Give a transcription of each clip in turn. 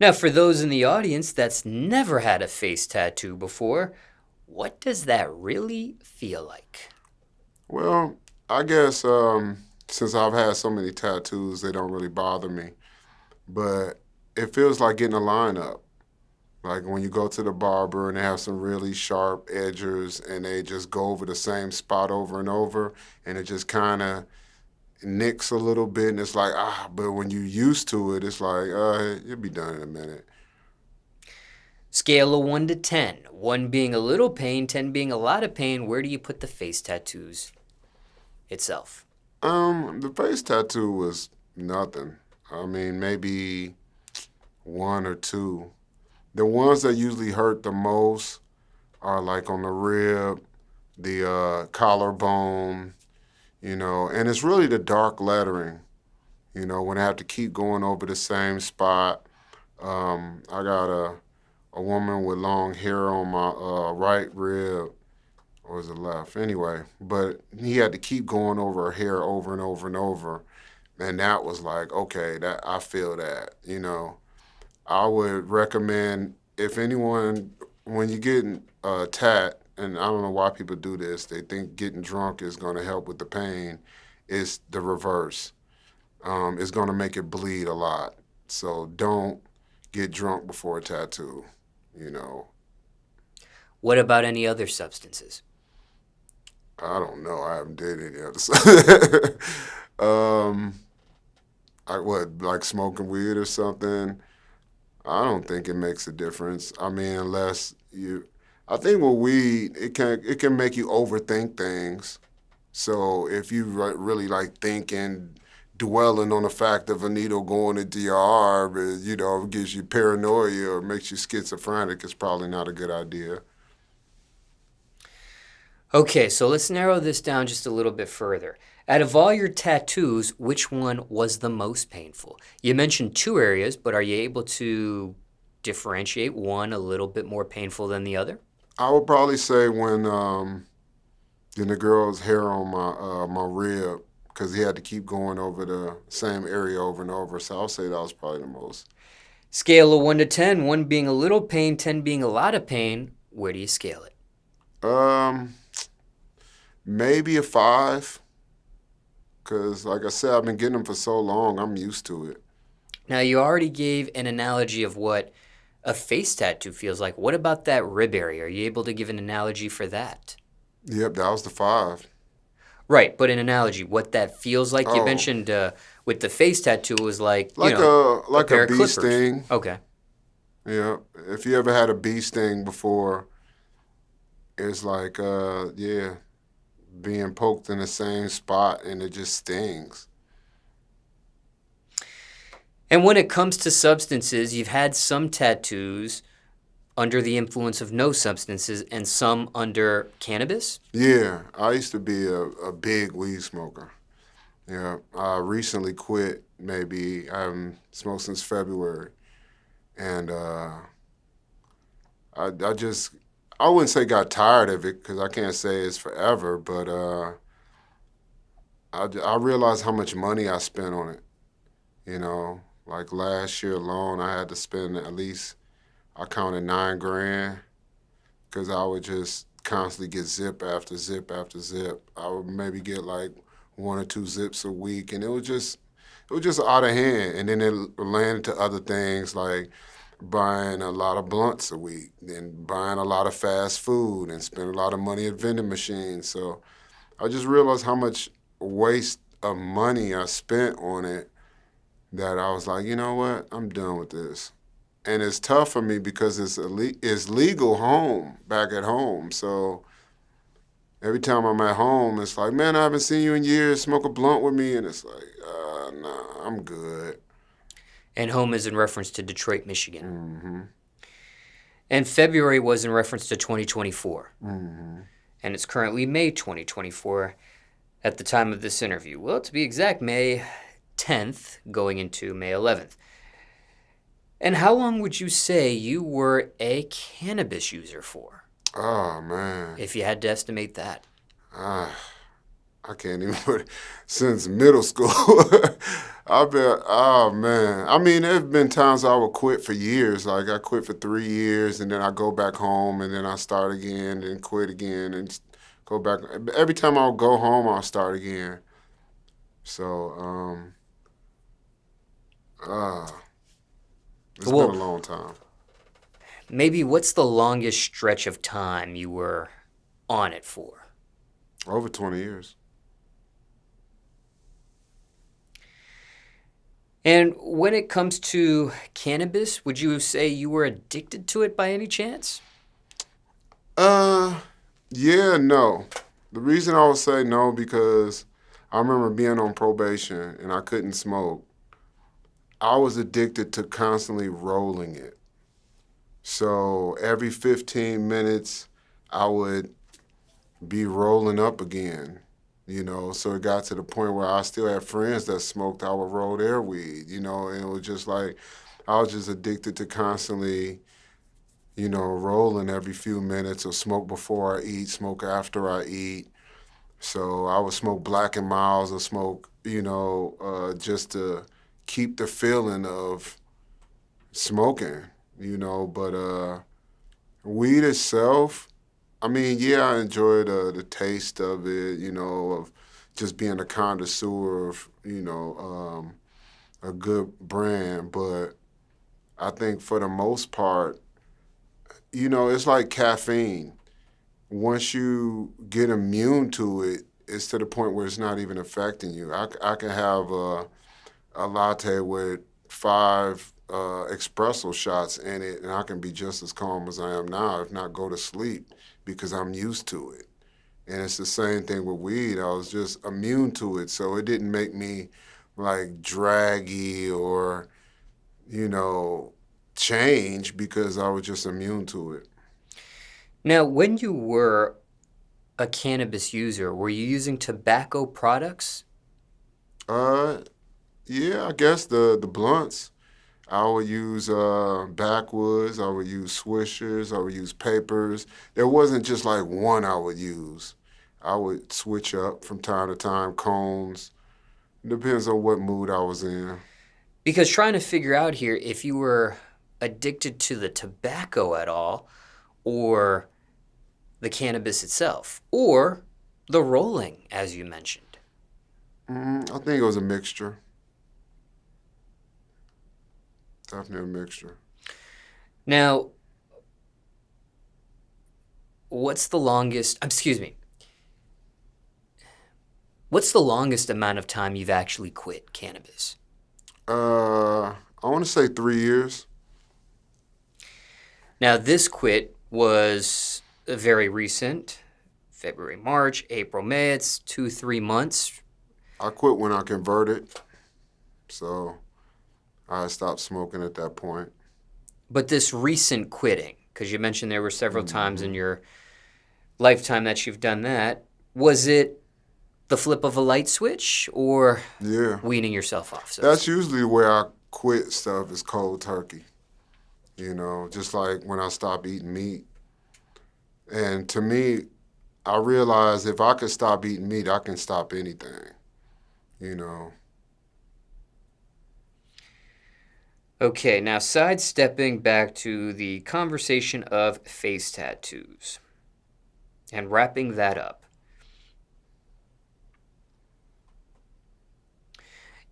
Now, for those in the audience that's never had a face tattoo before, what does that really feel like? Well, I guess since I've had so many tattoos, they don't really bother me. But it feels like getting a lineup. Like when you go to the barber and they have some really sharp edgers and they just go over the same spot over and over and it just kind of nicks a little bit and it's like, but when you're used to it, it's like, you'll be done in a minute. Scale of 1 to 10, 1 being a little pain, 10 being a lot of pain, where do you put the face tattoos itself? The face tattoo was nothing. I mean, maybe one or two. The ones that usually hurt the most are like on the rib, the collarbone, and it's really the dark lettering, when I have to keep going over the same spot. I got a woman with long hair on my right rib, or was it left? Anyway, but he had to keep going over her hair over and over and over. And that was like, okay, that I feel that. I would recommend if anyone, when you get a tat, and I don't know why people do this, they think getting drunk is going to help with the pain. It's the reverse. It's going to make it bleed a lot. So don't get drunk before a tattoo, you know. What about any other substances? I don't know. I haven't did any other stuff. Like smoking weed or something? I don't think it makes a difference. I mean, unless you, I think with weed, it can make you overthink things. So if you really like thinking, dwelling on the fact of a needle going into your arm, it gives you paranoia or makes you schizophrenic, it's probably not a good idea. Okay, so let's narrow this down just a little bit further. Out of all your tattoos, which one was the most painful? You mentioned two areas, but are you able to differentiate one a little bit more painful than the other? I would probably say when the girl's hair on my rib, because he had to keep going over the same area over and over. So I'll say that was probably the most. Scale of 1 to 10, 1 being a little pain, 10 being a lot of pain, where do you scale it? Um, Maybe a 5, because like I said, I've been getting them for so long, I'm used to it. Now, you already gave an analogy of what a face tattoo feels like. What about that rib area? Are you able to give an analogy for that? Yep, that was the 5. Right, but an analogy, what that feels like. You Oh, mentioned with the face tattoo, it was like, like a a like a pair of bee clippers. sting. Okay. Yeah, if you ever had a bee sting before, it's like yeah, being poked in the same spot and it just stings. And when it comes to substances, you've had some tattoos under the influence of no substances and some under cannabis. Yeah, I used to be a big weed smoker. Yeah, I recently quit. Maybe I haven't smoked since February, and I just I wouldn't say got tired of it because I can't say it's forever, but I realized how much money I spent on it. Like last year alone, I had to spend at least I counted 9 grand because I would just constantly get zip after zip after zip. I would maybe get like 1 or 2 zips a week, and it was just out of hand. And then it landed to other things like buying a lot of blunts a week, then buying a lot of fast food, and spending a lot of money at vending machines. So I just realized how much waste of money I spent on it that I was like, you know what, I'm done with this. And it's tough for me because it's legal home back at home. So every time I'm at home, it's like, man, I haven't seen you in years. Smoke a blunt with me, and it's like, nah, I'm good. And home is in reference to Detroit, Michigan. Mm-hmm. And February was in reference to 2024. Mm-hmm. And it's currently May 2024 at the time of this interview. Well, to be exact, May 10th going into May 11th. And how long would you say you were a cannabis user for, Oh man, if you had to estimate that? ah, I can't even put it, since middle school. I've been, oh man. I mean, there's been times I would quit for years. Like I quit for 3 years and then I go back home and then I start again and quit again and go back. Every time I'll go home, I'll start again. So, uh, it's been a Well, long time. maybe what's the longest stretch of time you were on it for? Over 20 years. And when it comes to cannabis, would you say you were addicted to it by any chance? Uh, yeah, no. The reason I would say no because I remember being on probation and I couldn't smoke. I was addicted to constantly rolling it. So every 15 minutes, I would be rolling up again, you know. So it got to the point where I still had friends that smoked. I would roll their weed, you know, and it was just like I was just addicted to constantly, you know, rolling every few minutes or smoke before I eat, smoke after I eat. So I would smoke Black and Miles or smoke, you know, just to keep the feeling of smoking, you know. But weed itself, I mean, yeah, I enjoy the taste of it, you know, of just being a connoisseur of, you know, a good brand. But I think for the most part, you know, it's like caffeine. Once you get immune to it, it's to the point where it's not even affecting you. I can have a latte with five espresso shots in it, and I can be just as calm as I am now, if not go to sleep, because I'm used to it. And it's the same thing with weed. I was just immune to it, so it didn't make me like draggy or, you know, change because I was just immune to it. Now, when you were a cannabis user, were you using tobacco products? Uh, yeah, I guess the blunts. I would use backwoods. I would use swishers. I would use papers. There wasn't just like one I would use. I would switch up from time to time. Cones. Depends on what mood I was in. Because trying to figure out here if you were addicted to the tobacco at all, or the cannabis itself, or the rolling, as you mentioned. I think it was a mixture. Definitely a mixture. Now, what's the longest, excuse me, what's the longest amount of time you've actually quit cannabis? I want to say 3 years. Now, this quit was very recent, February, March, April, May. It's 2, 3 months. I quit when I converted, so I stopped smoking at that point. But this recent quitting, because you mentioned there were several times in hmm your lifetime that you've done that, was it the flip of a light switch or Yeah, weaning yourself off, so to that's speak? usually where I quit stuff is cold turkey. You know, just like when I stopped eating meat. And to me, I realized if I could stop eating meat, I can stop anything. You know. Okay, now sidestepping back to the conversation of face tattoos and wrapping that up.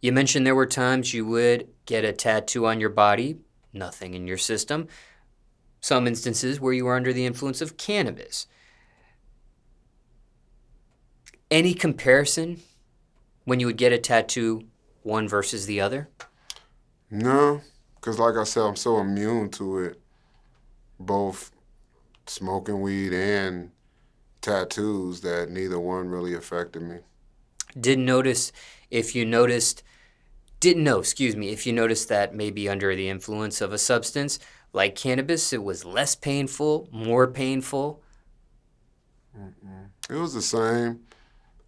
You mentioned there were times you would get a tattoo on your body, nothing in your system. Some instances where you were under the influence of cannabis. Any comparison when you would get a tattoo, one versus the other? No, because like I said, I'm so immune to it, both smoking weed and tattoos, that neither one really affected me. Didn't notice if you noticed, didn't know, excuse me, if you noticed that maybe under the influence of a substance like cannabis, it was less painful, more painful. It was the same.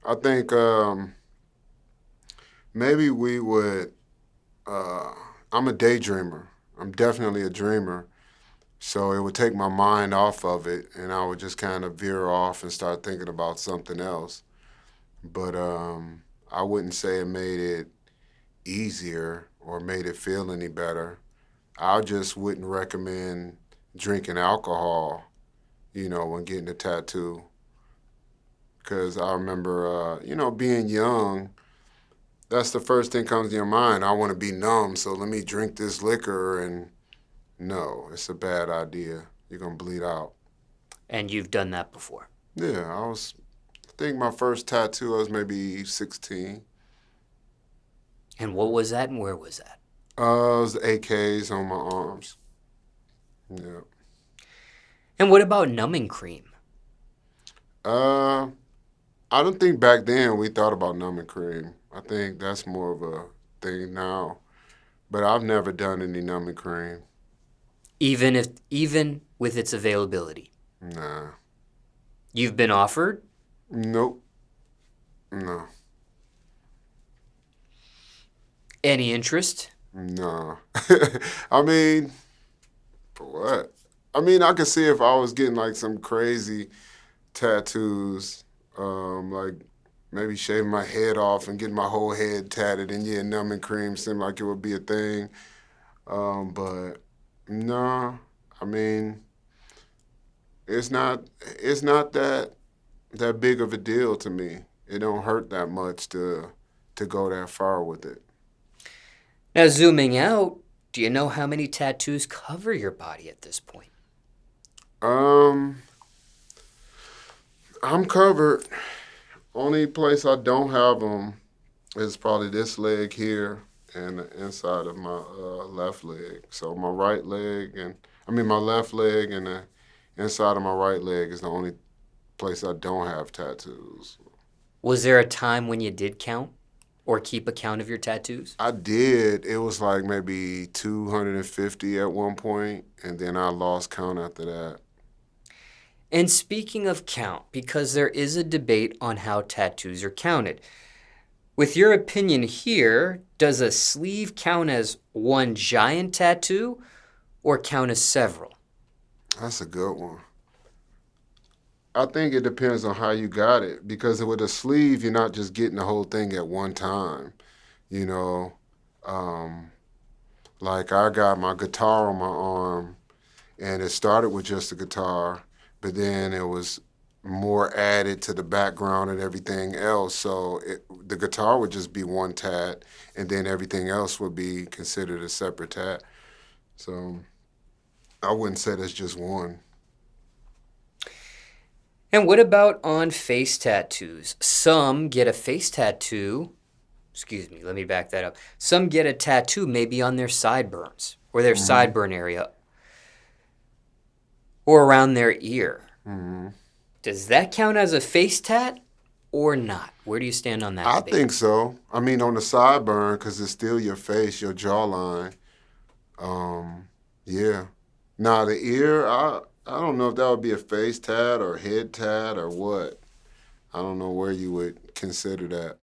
I think maybe we would. Uh, I'm a daydreamer. I'm definitely a dreamer. So it would take my mind off of it, and I would just kind of veer off and start thinking about something else. but I wouldn't say it made it easier or made it feel any better. I just wouldn't recommend drinking alcohol, when getting a tattoo. Because I remember, being young, that's the first thing comes to your mind. I want to be numb, so let me drink this liquor. And no, it's a bad idea. You're going to bleed out. And you've done that before. Yeah, I think my first tattoo, I was maybe 16. And what was that and where was that? It was the AKs on my arms. Yeah. And what about numbing cream? Uh, I don't think back then we thought about numbing cream. I think that's more of a thing now. But I've never done any numbing cream. Even with its availability? Nah. You've been offered? Nope. No. Any interest? No. I mean, for what? I mean, I could see if I was getting like some crazy tattoos, like maybe shaving my head off and getting my whole head tatted, and yeah, numbing cream seemed like it would be a thing. But no, I mean, it's not that big of a deal to me. It don't hurt that much to go that far with it. Now, zooming out, do you know how many tattoos cover your body at this point? Um, I'm covered. Only place I don't have them is probably this leg here and the inside of my left leg. So my right leg my left leg and the inside of my right leg is the only place I don't have tattoos. Was there a time when you did count or keep a count of your tattoos? I did. It was like maybe 250 at one point, and then I lost count after that. And speaking of count, because there is a debate on how tattoos are counted. With your opinion here, does a sleeve count as one giant tattoo or count as several? That's a good one. I think it depends on how you got it, because with a sleeve, you're not just getting the whole thing at one time. You know, um, like I got my guitar on my arm, and it started with just a guitar, but then it was more added to the background and everything else. So the guitar would just be one tat, and then everything else would be considered a separate tat. So I wouldn't say that's just one. And what about on face tattoos? Some get a face tattoo. Excuse me, let me back that up. Some get a tattoo maybe on their sideburns or their sideburn area or around their ear. Mm-hmm. Does that count as a face tat or not? Where do you stand on that I debate? think so. I mean, on the sideburn, because it's still your face, your jawline. Yeah. Now, the ear, I don't know if that would be a face tat or head tat or what. I don't know where you would consider that.